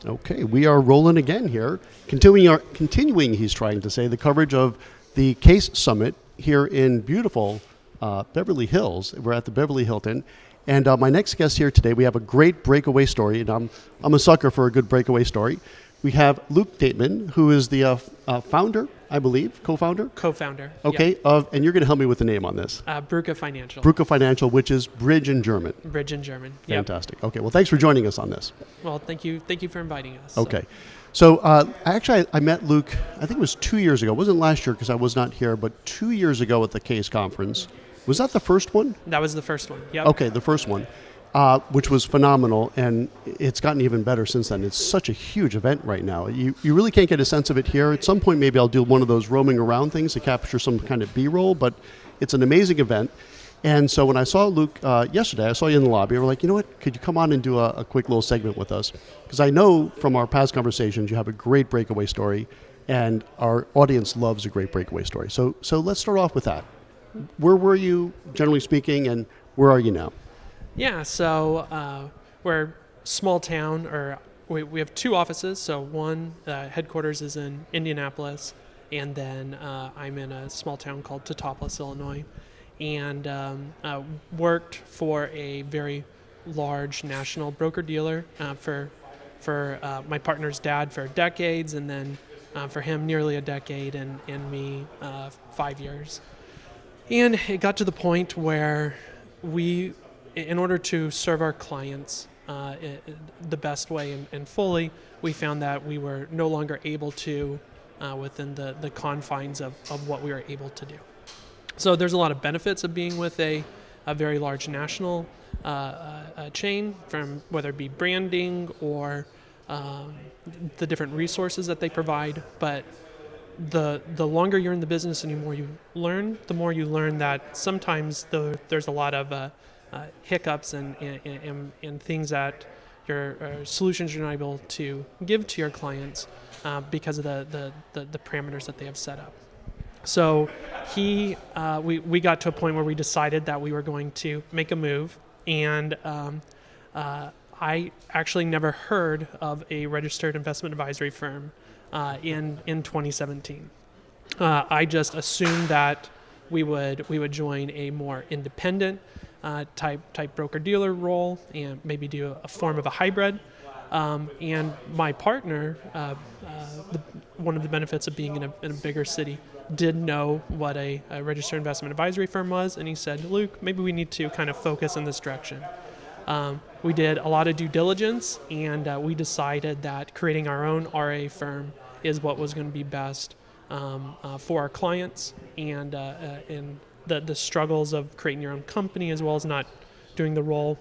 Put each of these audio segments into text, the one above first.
Okay, we are rolling again here. Continuing, he's trying to say, the coverage of the CAIS Summit here in beautiful Beverly Hills. We're at the Beverly Hilton. And my next guest here today, we have a great breakaway story, and I'm a sucker for a good breakaway story. We have Luke Doedtman, who is the founder, I believe, co-founder? Co-founder. Okay, yeah. And you're going to help me with the name on this. Brucke Financial. Brucke Financial, which is bridge in German. Bridge in German. Fantastic. Yep. Okay, well, thanks for joining us on this. Well, thank you for inviting us. Okay. So actually, I met Luke, I think it was 2 years ago. It wasn't last year because I was not here, but 2 years ago at the CAIS conference. Was that the first one? That was the first one, yep. Okay, the first one, which was phenomenal, and it's gotten even better since then. It's such a huge event right now. You really can't get a sense of it here. At some point, maybe I'll do one of those roaming around things to capture some kind of B-roll, but it's an amazing event. And so when I saw Luke yesterday, I saw you in the lobby. We're like, you know what? Could you come on and do a quick little segment with us? Because I know from our past conversations, you have a great breakaway story, and our audience loves a great breakaway story. So let's start off with that. Where were you, generally speaking, and where are you now? Yeah, so we're a small town, or we have two offices. So one headquarters is in Indianapolis, and then I'm in a small town called Teutopolis, Illinois, and worked for a very large national broker-dealer for my partner's dad for decades, and then for him nearly a decade, and me 5 years. And it got to the point where we, in order to serve our clients the best way and fully, we found that we were no longer able to within the confines of what we were able to do. So there's a lot of benefits of being with a very large national chain, from whether it be branding or the different resources that they provide, but the longer you're in the business and the more you learn that sometimes there's a lot of hiccups and things that your solutions you're not able to give to your clients because of the parameters that they have set up. So we got to a point where we decided that we were going to make a move, and I actually never heard of a registered investment advisory firm in 2017. I just assumed that we would join a more independent type broker-dealer role and maybe do a form of a hybrid. And my partner, one of the benefits of being in a bigger city, did know what a registered investment advisory firm was, and he said, Luke, maybe we need to kind of focus in this direction. We did a lot of due diligence, and we decided that creating our own RA firm is what was going to be best for our clients, and the struggles of creating your own company as well as not doing the role,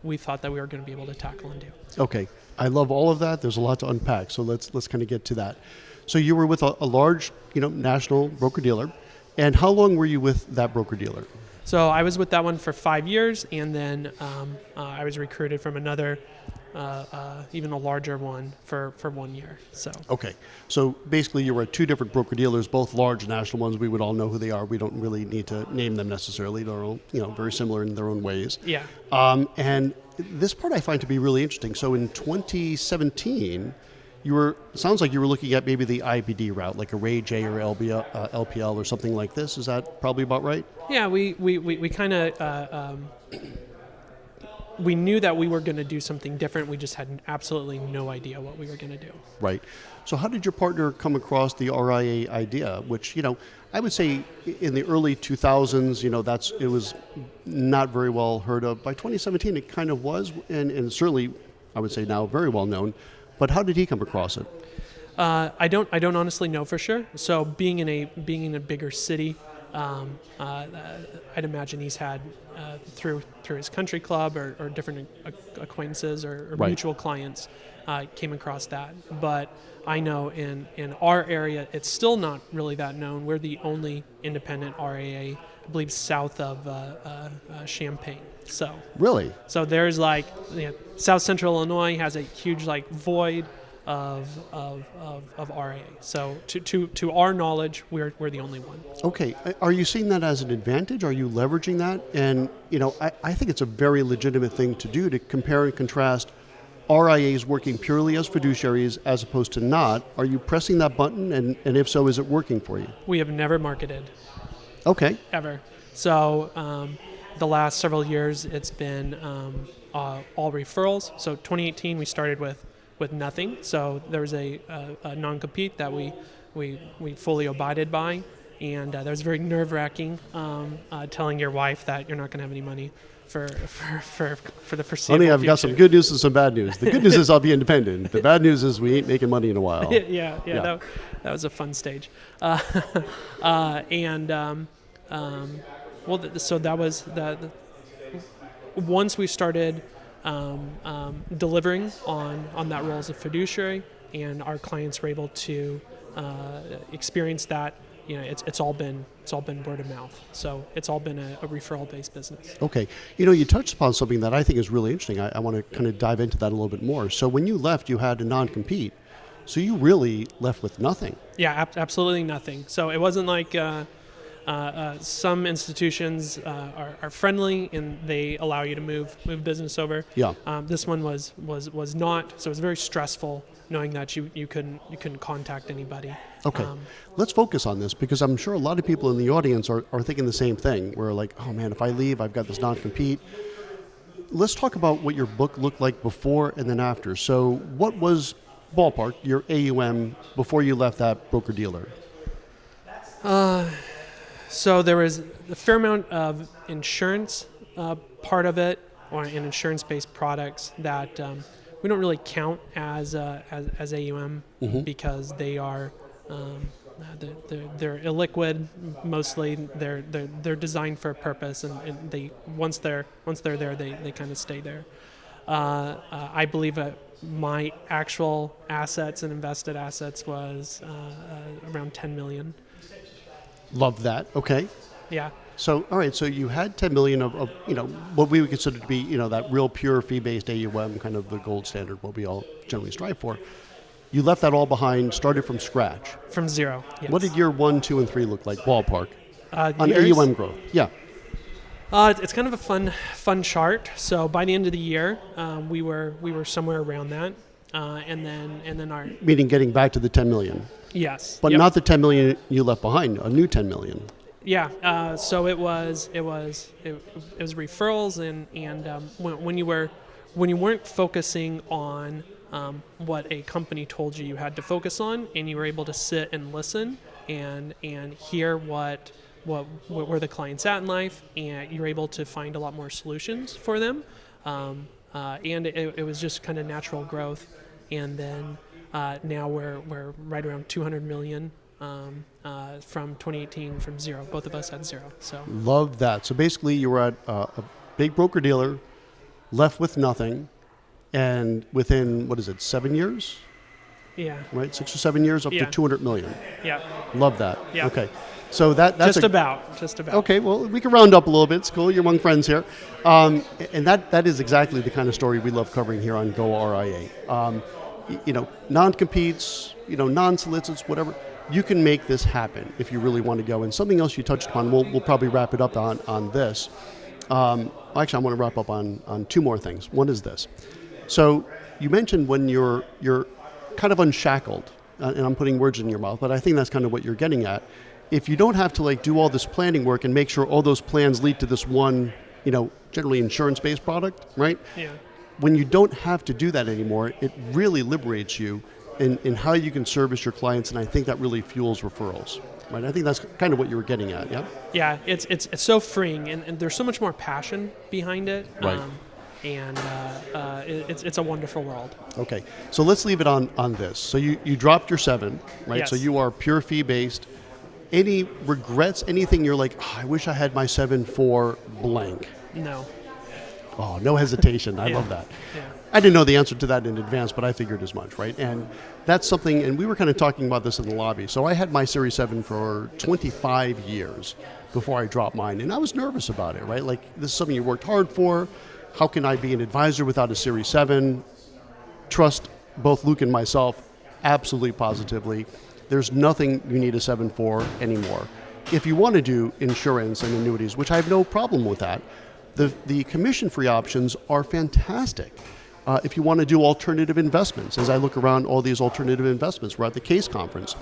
we thought that we were going to be able to tackle and do. Okay, I love all of that. There's a lot to unpack, so let's kind of get to that. So you were with a large, national broker-dealer, and how long were you with that broker-dealer? So I was with that one for 5 years, and then I was recruited from another, even a larger one for 1 year. So okay, so basically you were at two different broker-dealers, both large national ones. We would all know who they are. We don't really need to name them necessarily. They're all, very similar in their own ways. Yeah. And this part I find to be really interesting. So in 2017, sounds like you were looking at maybe the IBD route, like a Ray J or LPL or something like this. Is that probably about right? Yeah, we kind of we knew that we were going to do something different. We just had absolutely no idea what we were going to do. Right. So how did your partner come across the RIA idea, which, I would say in the early 2000s, it was not very well heard of. By 2017, it kind of was, and certainly, I would say now, very well known. But how did he come across it? I don't honestly know for sure. So being in a bigger city, I'd imagine he's had through his country club or different acquaintances or right. mutual clients came across that. But I know in our area, it's still not really that known. We're the only independent RIA, I believe, south of Champaign. So really, so there's South Central Illinois has a huge void of RIA. So to our knowledge, we're the only one. Okay, are you seeing that as an advantage? Are you leveraging that? And I think it's a very legitimate thing to do, to compare and contrast RIAs working purely as fiduciaries as opposed to not, are you pressing that button? And if so, is it working for you? We have never marketed. Okay. Ever. So the last several years, it's been all referrals. So 2018, we started with nothing. So there was a non-compete that we fully abided by. And that was very nerve-wracking, telling your wife that you're not going to have any money for the foreseeable Honey, I've future. got some good news and some bad news. The good news is I'll be independent. The bad news is we ain't making money in a while. Yeah. That was a fun stage. So that was the once we started delivering on that role as a fiduciary, and our clients were able to experience that. It's all been word of mouth. So it's all been a referral-based business. Okay. You touched upon something that I think is really interesting. I want to kind of dive into that a little bit more. So when you left, you had a non-compete. So you really left with nothing. Yeah, absolutely nothing. So it wasn't like some institutions are friendly and they allow you to move business over. Yeah. This one was not. So it was very stressful knowing that you couldn't contact anybody. Okay. Let's focus on this because I'm sure a lot of people in the audience are thinking the same thing. We're like, oh man, if I leave, I've got this non-compete. Let's talk about what your book looked like before and then after. So what was, ballpark, your AUM before you left that broker-dealer? So there was a fair amount of insurance part of it, or in insurance-based products that we don't really count as AUM because they are they're illiquid mostly. They're designed for a purpose, and they once they're there, they kind of stay there. I believe my actual assets and invested assets was around 10 million. Love that. Okay. Yeah. So, all right. So you had 10 million of what we would consider to be, that real pure fee-based AUM, kind of the gold standard, what we all generally strive for. You left that all behind, started from scratch. From zero. Yes. What did year 1, 2, and 3 look like, ballpark, on years? AUM growth? Yeah. It's kind of a fun chart. So by the end of the year, we were somewhere around that, and then our Meaning getting back to the 10 million. yes, But yep. not the 10 million you left behind, a new 10 million. Yeah. So it was referrals and when you weren't focusing on what a company told you had to focus on, and you were able to sit and listen and hear what where the client's at in life, and you're able to find a lot more solutions for them, and it was just kind of natural growth. And then now we're right around 200 million from 2018, from zero. Both of us had zero. So Love that. So basically you were at a big broker-dealer, left with nothing, and within, 7 years? yeah, Right, 6 or 7 years, up to Yeah. 200 million. yeah, Love that. Yeah. Okay. So that's just about. Okay, well, we can round up a little bit. It's cool. You're among friends here. And that is exactly the kind of story we love covering here on goRIA. Non-competes, non-solicits, whatever. You can make this happen if you really want to go. And something else you touched upon, we'll probably wrap it up on this. Actually, I want to wrap up on two more things. One is this. So you mentioned when you're kind of unshackled, and I'm putting words in your mouth, but I think that's kind of what you're getting at. If you don't have to do all this planning work and make sure all those plans lead to this one, generally insurance-based product, right? Yeah. When you don't have to do that anymore, it really liberates you in how you can service your clients, and I think that really fuels referrals, right? I think that's kind of what you were getting at, yeah? Yeah, it's so freeing, and there's so much more passion behind it. Right. It's a wonderful world. Okay, so let's leave it on this. So you dropped your 7, right? Yes. So you are pure fee-based. Any regrets, anything you're like, I wish I had my 7 for blank? No. Oh, no hesitation. I Yeah. love that. Yeah. I didn't know the answer to that in advance, but I figured as much, right? And that's something, and we were kind of talking about this in the lobby. So I had my Series 7 for 25 years before I dropped mine, and I was nervous about it, right? Like, this is something you worked hard for. How can I be an advisor without a Series 7? Trust both Luke and myself, absolutely positively. There's nothing you need a 7 for anymore. If you want to do insurance and annuities, which I have no problem with that, the commission-free options are fantastic. if you want to do alternative investments, as I look around all these alternative investments, we're at the CAIS conference,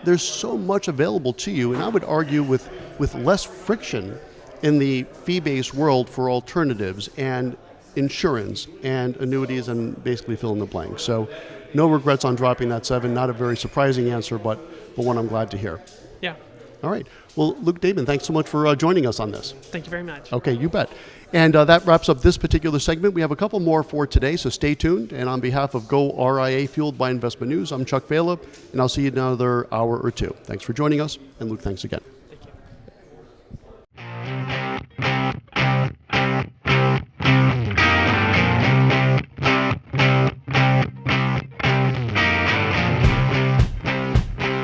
there's so much available to you, and I would argue with less friction in the fee-based world for alternatives and insurance and annuities and basically fill in the blank. So no regrets on dropping that 7. Not a very surprising answer, but one I'm glad to hear. Yeah. All right. Well, Luke Doedtman, thanks so much for joining us on this. Thank you very much. Okay, you bet. And that wraps up this particular segment. We have a couple more for today, so stay tuned. And on behalf of goRIA, fueled by Investment News, I'm Chuck Vela, and I'll see you in another hour or two. Thanks for joining us, and Luke, thanks again.